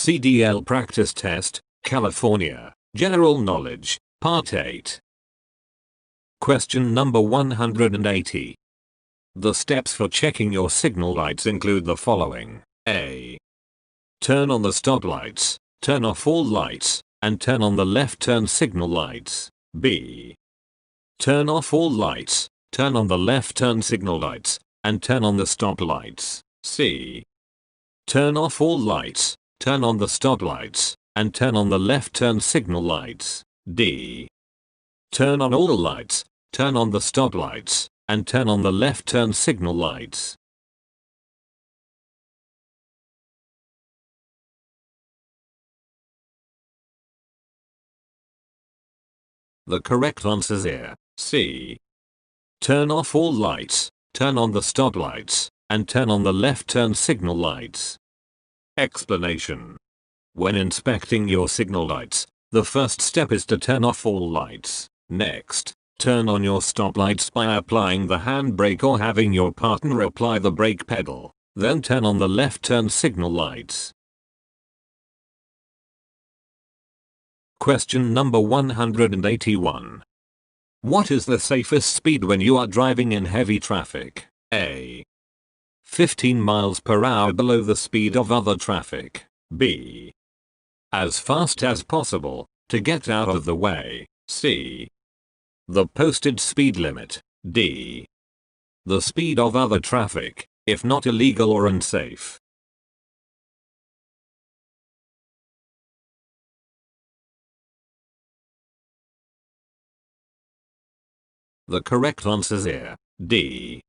CDL Practice Test, California, General Knowledge, Part 8. Question number 180. The steps for checking your signal lights include the following. A. Turn on the stop lights, turn off all lights, and turn on the left turn signal lights. B. Turn off all lights, turn on the left turn signal lights, and turn on the stop lights. C. Turn off all lights, turn on the stop lights, and turn on the left turn signal lights. D. Turn on all lights, turn on the stop lights, and turn on the left turn signal lights. The correct answer is here, C. Turn off all lights, turn on the stop lights, and turn on the left turn signal lights. Explanation. When inspecting your signal lights, the first step is to turn off all lights. Next, turn on your stop lights by applying the handbrake or having your partner apply the brake pedal. Then turn on the left turn signal lights. Question number 181. What is the safest speed when you are driving in heavy traffic? A. 15 miles per hour below the speed of other traffic. B. As fast as possible, to get out of the way. C. The posted speed limit. D. The speed of other traffic, if not illegal or unsafe. The correct answer is here, D.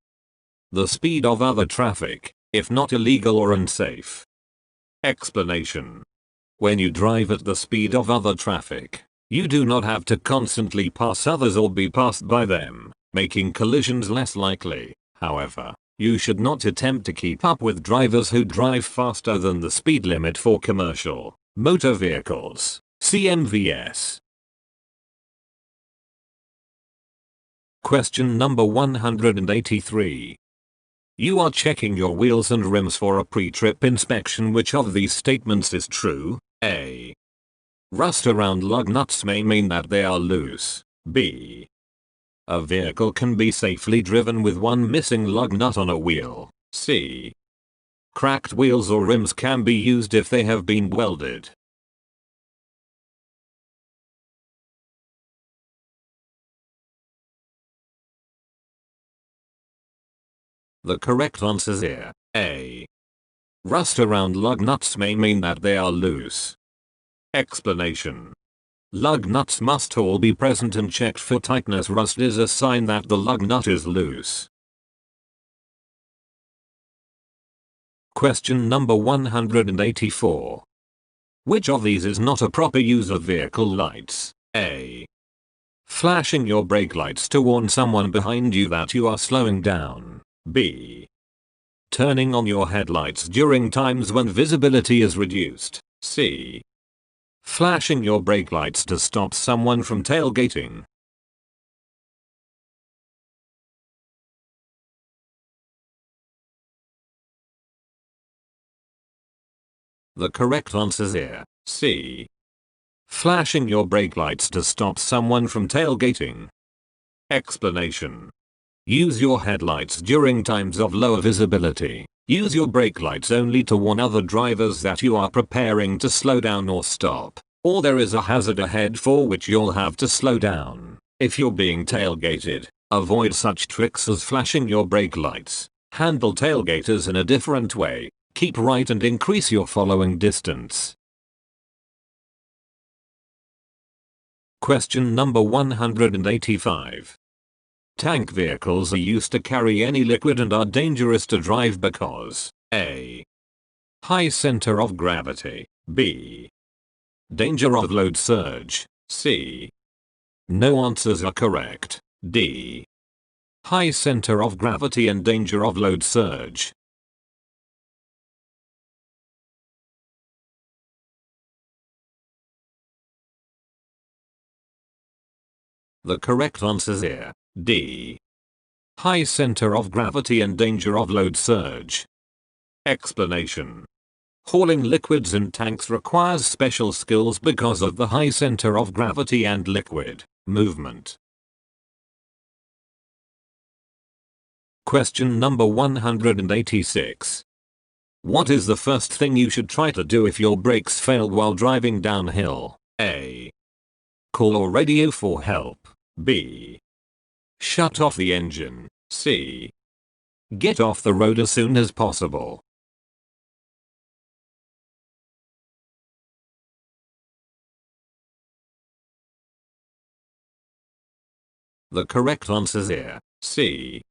The speed of other traffic, if not illegal or unsafe. Explanation. When you drive at the speed of other traffic, you do not have to constantly pass others or be passed by them, making collisions less likely. However, you should not attempt to keep up with drivers who drive faster than the speed limit for commercial motor vehicles, CMVs. Question number 183. You are checking your wheels and rims for a pre-trip inspection. Which of these statements is true? A. Rust around lug nuts may mean that they are loose. B. A vehicle can be safely driven with one missing lug nut on a wheel. C. Cracked wheels or rims can be used if they have been welded. The correct answer is here, A. Rust around lug nuts may mean that they are loose. Explanation. Lug nuts must all be present and checked for tightness. Rust is a sign that the lug nut is loose. Question number 184. Which of these is not a proper use of vehicle lights? A. Flashing your brake lights to warn someone behind you that you are slowing down. B. Turning on your headlights during times when visibility is reduced. C. Flashing your brake lights to stop someone from tailgating. The correct answer is here, C. Flashing your brake lights to stop someone from tailgating. Explanation. Use your headlights during times of lower visibility. Use your brake lights only to warn other drivers that you are preparing to slow down or stop, or there is a hazard ahead for which you'll have to slow down. If you're being tailgated, avoid such tricks as flashing your brake lights. Handle tailgaters in a different way. Keep right and increase your following distance. Question number 185. Tank vehicles are used to carry any liquid and are dangerous to drive because A. High center of gravity. B. Danger of load surge. C. No answers are correct. D. High center of gravity and danger of load surge. The correct answer is here, D. High center of gravity and danger of load surge. Explanation. Hauling liquids in tanks requires special skills because of the high center of gravity and liquid movement. Question number 186. What is the first thing you should try to do if your brakes fail while driving downhill? A. Call or radio for help. B. Shut off the engine. C. Get off the road as soon as possible. The correct answer is here. C.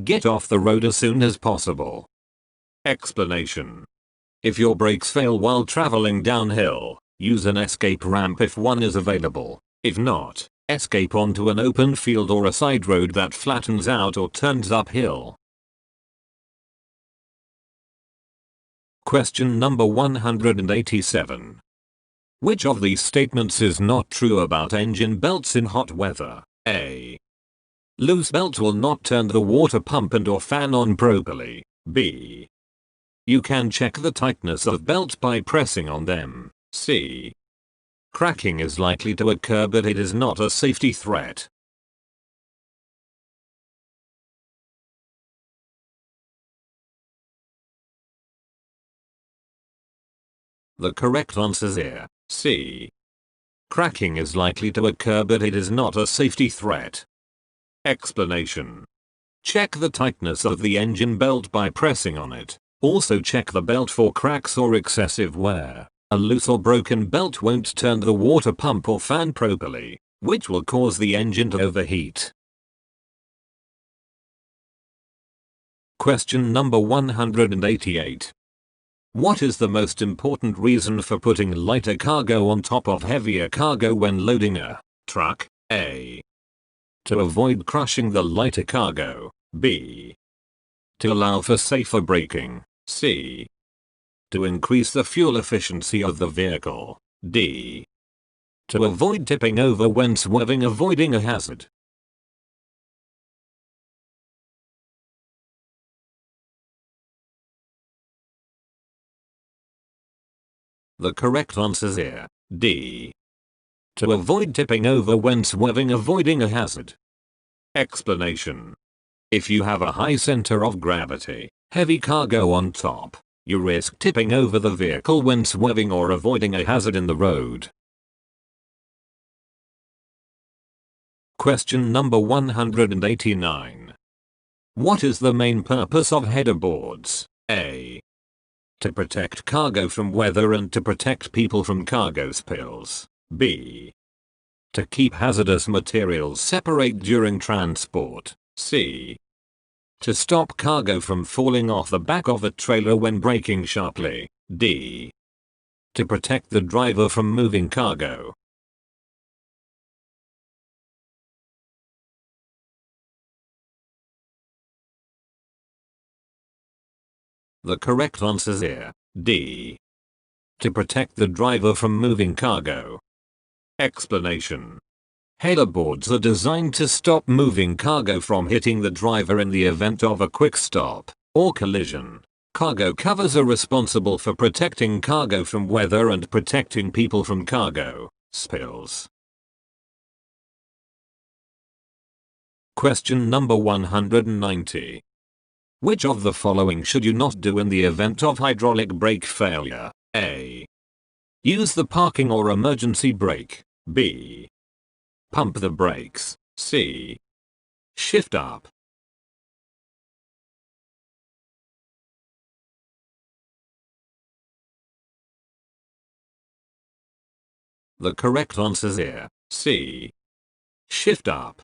Get off the road as soon as possible. Explanation. If your brakes fail while traveling downhill, use an escape ramp if one is available. If not, escape onto an open field or a side road that flattens out or turns uphill. Question number 187. Which of these statements is not true about engine belts in hot weather? A. Loose belts will not turn the water pump and or fan on properly. B. You can check the tightness of belts by pressing on them. C. Cracking is likely to occur but it is not a safety threat. The correct answer is here. C. Cracking is likely to occur but it is not a safety threat. Explanation. Check the tightness of the engine belt by pressing on it. Also check the belt for cracks or excessive wear. A loose or broken belt won't turn the water pump or fan properly, which will cause the engine to overheat. Question number 188. What is the most important reason for putting lighter cargo on top of heavier cargo when loading a truck? A. To avoid crushing the lighter cargo. B. To allow for safer braking. C. To increase the fuel efficiency of the vehicle. D. To avoid tipping over when swerving, avoiding a hazard. The correct answer is here. D. To avoid tipping over when swerving, avoiding a hazard. Explanation. If you have a high center of gravity, heavy cargo on top, you risk tipping over the vehicle when swerving or avoiding a hazard in the road. Question number 189. What is the main purpose of header boards? A. To protect cargo from weather and to protect people from cargo spills. B. To keep hazardous materials separate during transport. C. To stop cargo from falling off the back of a trailer when braking sharply. D. To protect the driver from moving cargo. The correct answer is here. D. To protect the driver from moving cargo. Explanation. Header boards are designed to stop moving cargo from hitting the driver in the event of a quick stop or collision. Cargo covers are responsible for protecting cargo from weather and protecting people from cargo spills. Question number 190. Which of the following should you not do in the event of hydraulic brake failure? A. Use the parking or emergency brake. B. Pump the brakes. C. Shift up. The correct answer is here. C. Shift up.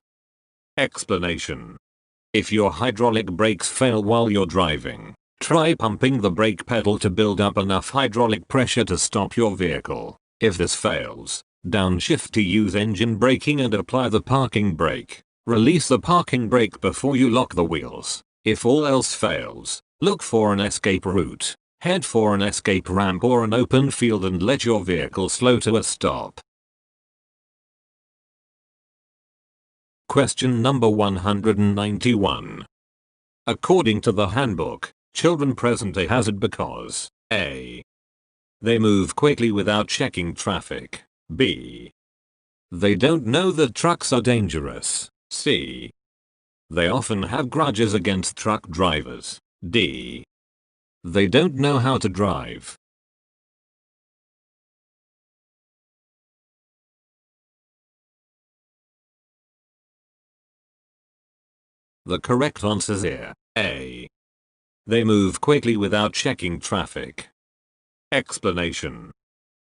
Explanation. If your hydraulic brakes fail while you're driving, try pumping the brake pedal to build up enough hydraulic pressure to stop your vehicle. If this fails, downshift to use engine braking and apply the parking brake. Release the parking brake before you lock the wheels. If all else fails, look for an escape route. Head for an escape ramp or an open field and let your vehicle slow to a stop. Question number 191. According to the handbook, children present a hazard because A. They move quickly without checking traffic. B. They don't know that trucks are dangerous. C. They often have grudges against truck drivers. D. They don't know how to drive. The correct answers here. A. They move quickly without checking traffic. Explanation.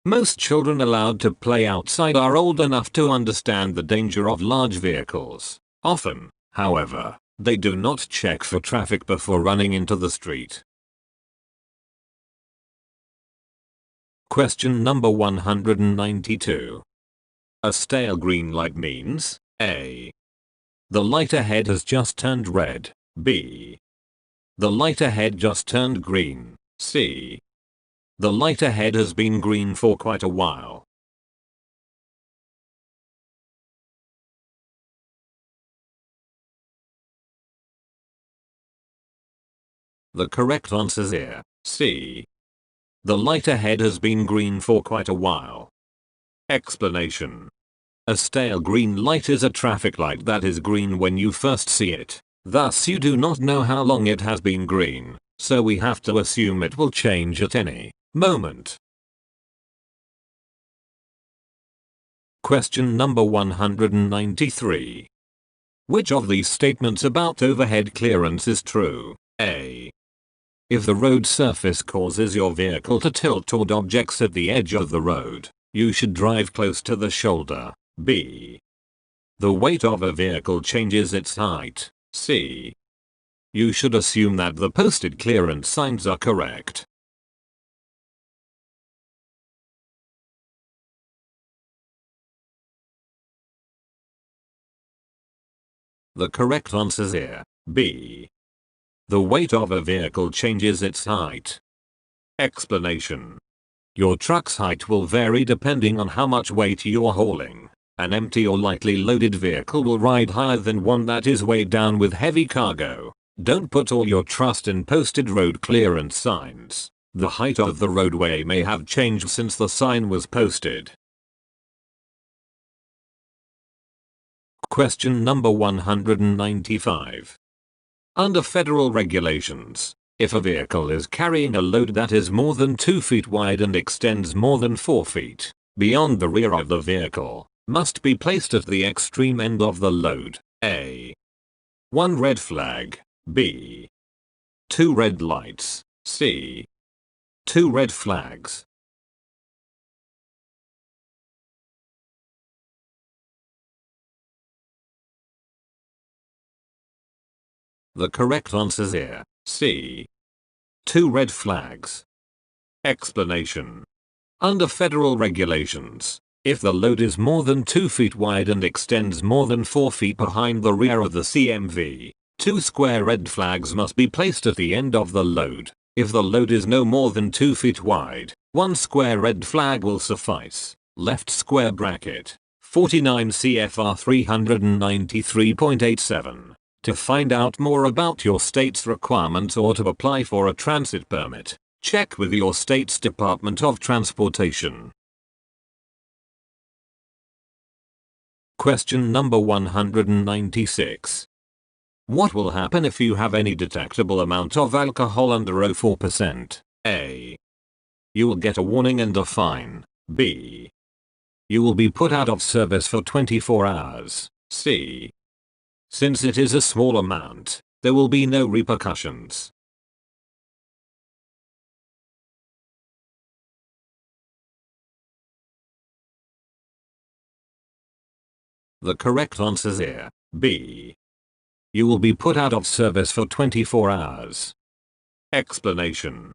Most children allowed to play outside are old enough to understand the danger of large vehicles. Often, however, they do not check for traffic before running into the street. Question number 192. A stale green light means A. The light ahead has just turned red. B. The light ahead just turned green. C. The light ahead has been green for quite a while. The correct answers here. C. The light ahead has been green for quite a while. Explanation. A stale green light is a traffic light that is green when you first see it. Thus you do not know how long it has been green, so we have to assume it will change at any moment. Question number 193. Which of these statements about overhead clearance is true? A. If the road surface causes your vehicle to tilt toward objects at the edge of the road, you should drive close to the shoulder. B. The weight of a vehicle changes its height. C. You should assume that the posted clearance signs are correct. The correct answers here. B. The weight of a vehicle changes its height. Explanation. Your truck's height will vary depending on how much weight you are hauling. An empty or lightly loaded vehicle will ride higher than one that is weighed down with heavy cargo. Don't put all your trust in posted road clearance signs. The height of the roadway may have changed since the sign was posted. Question number 195. Under federal regulations, if a vehicle is carrying a load that is more than 2 feet wide and extends more than 4 feet beyond the rear of the vehicle, must be placed at the extreme end of the load. A. 1 red flag. B. 2 red lights. C. 2 red flags. The correct answers here. C. 2 red flags. Explanation. Under federal regulations, if the load is more than 2 feet wide and extends more than 4 feet behind the rear of the CMV, 2 square red flags must be placed at the end of the load. If the load is no more than 2 feet wide, 1 square red flag will suffice. Left square bracket. 49 CFR 393.87. To find out more about your state's requirements or to apply for a transit permit, check with your state's Department of Transportation. Question number 196. What will happen if you have any detectable amount of alcohol under 0.4%? A. You will get a warning and a fine. B. You will be put out of service for 24 hours. C. Since it is a small amount, there will be no repercussions. The correct answers here. B. You will be put out of service for 24 hours. Explanation.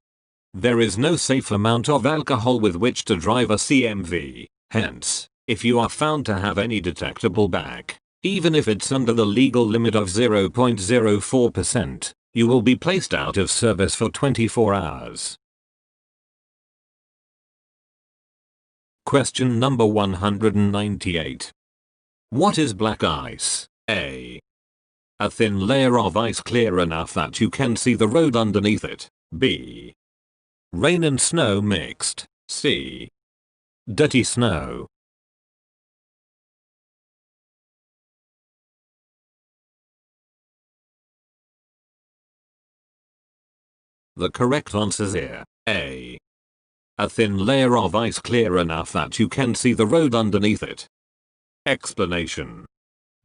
There is no safe amount of alcohol with which to drive a CMV, hence, if you are found to have any detectable back, even if it's under the legal limit of 0.04%, you will be placed out of service for 24 hours. Question number 198. What is black ice? A. A thin layer of ice clear enough that you can see the road underneath it. B. Rain and snow mixed. C. Dirty snow. The correct answer here. A. A thin layer of ice clear enough that you can see the road underneath it. Explanation.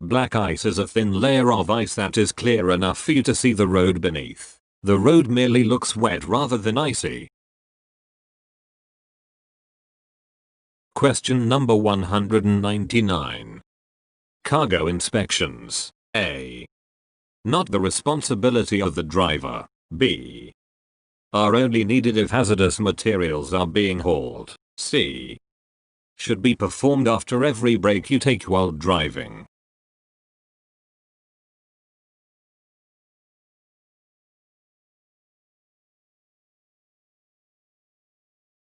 Black ice is a thin layer of ice that is clear enough for you to see the road beneath. The road merely looks wet rather than icy. Question number 199. Cargo inspections. A. Not the responsibility of the driver. B. Are only needed if hazardous materials are being hauled. C. Should be performed after every break you take while driving.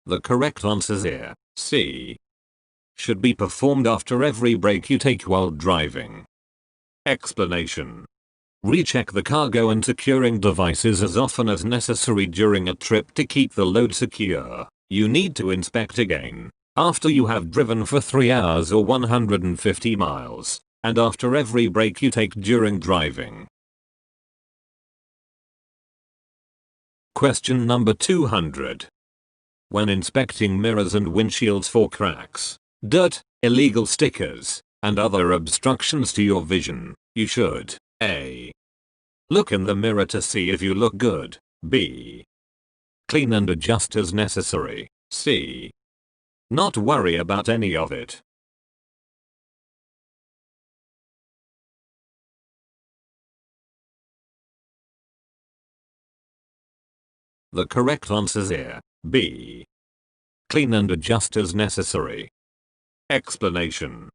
The correct answer here. C. Should be performed after every break you take while driving. Explanation. Recheck the cargo and securing devices as often as necessary during a trip to keep the load secure. You need to inspect again after you have driven for 3 hours or 150 miles, and after every break you take during driving. Question number 200. When inspecting mirrors and windshields for cracks, dirt, illegal stickers, and other obstructions to your vision, you should A. Look in the mirror to see if you look good. B. Clean and adjust as necessary. C. Not worry about any of it. The correct answer here. B. Clean and adjust as necessary. Explanation.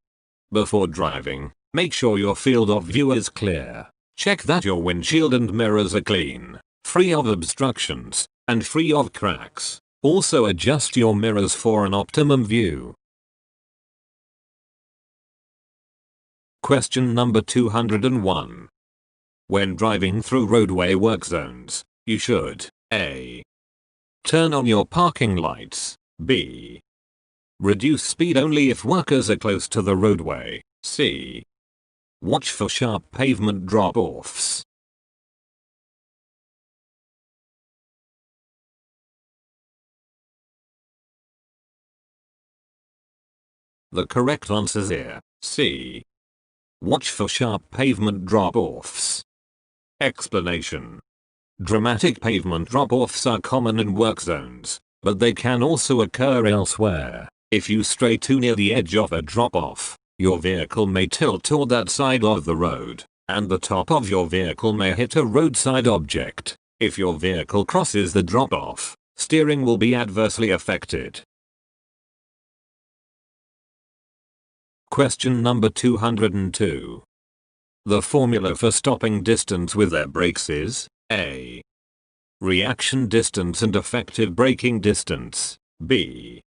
Before driving, make sure your field of view is clear. Check that your windshield and mirrors are clean, free of obstructions, and free of cracks. Also adjust your mirrors for an optimum view. Question number 201. When driving through roadway work zones, you should A. Turn on your parking lights. B. Reduce speed only if workers are close to the roadway. C. Watch for sharp pavement drop-offs. The correct answer here. C. Watch for sharp pavement drop-offs. Explanation. Dramatic pavement drop-offs are common in work zones, but they can also occur elsewhere. If you stray too near the edge of a drop-off, your vehicle may tilt toward that side of the road, and the top of your vehicle may hit a roadside object. If your vehicle crosses the drop-off, steering will be adversely affected. Question number 202. The formula for stopping distance with air brakes is A. Reaction distance and effective braking distance. B.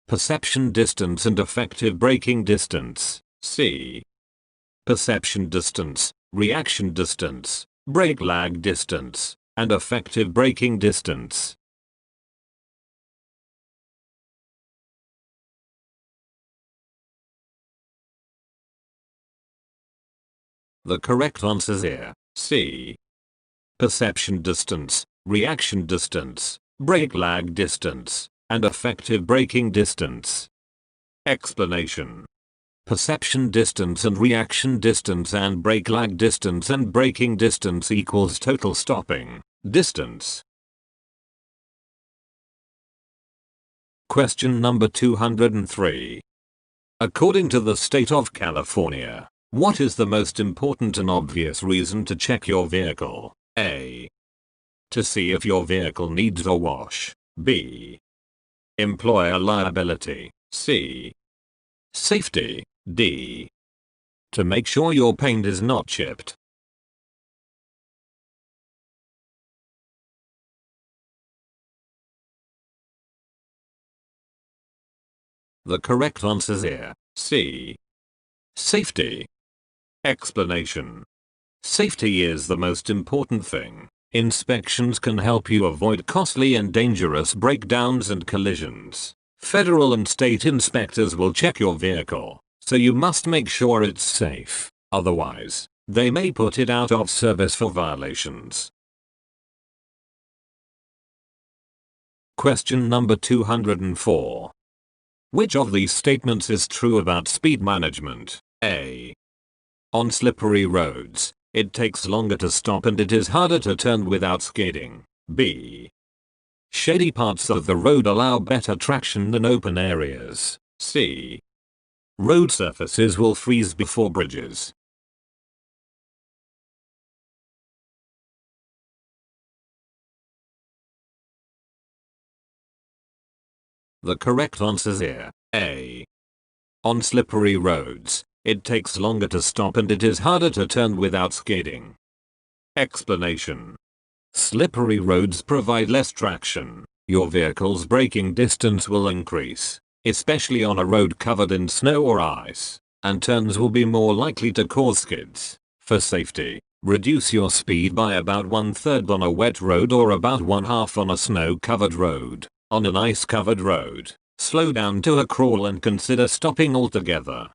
Perception distance and effective braking distance. C. Perception distance, reaction distance, brake lag distance, and effective braking distance. The correct answer here. C. Perception distance, reaction distance, brake lag distance, and effective braking distance. Explanation. Perception distance and reaction distance and brake lag distance and braking distance equals total stopping distance. Question number 203. According to the state of California, what is the most important and obvious reason to check your vehicle? A. To see if your vehicle needs a wash. B. Employer liability. C. Safety. D. To make sure your paint is not chipped. The correct answer here. C. Safety. Explanation. Safety is the most important thing. Inspections can help you avoid costly and dangerous breakdowns and collisions. Federal and state inspectors will check your vehicle, so you must make sure it's safe. Otherwise, they may put it out of service for violations. Question number 204. Which of these statements is true about speed management? A. On slippery roads, it takes longer to stop and it is harder to turn without skidding. B. Shady parts of the road allow better traction than open areas. C. Road surfaces will freeze before bridges. The correct answers here. A. On slippery roads, it takes longer to stop and it is harder to turn without skidding. Explanation. Slippery roads provide less traction. Your vehicle's braking distance will increase, especially on a road covered in snow or ice, and turns will be more likely to cause skids. For safety, reduce your speed by about 1/3 on a wet road or about 1/2 on a snow-covered road. On an ice-covered road, slow down to a crawl and consider stopping altogether.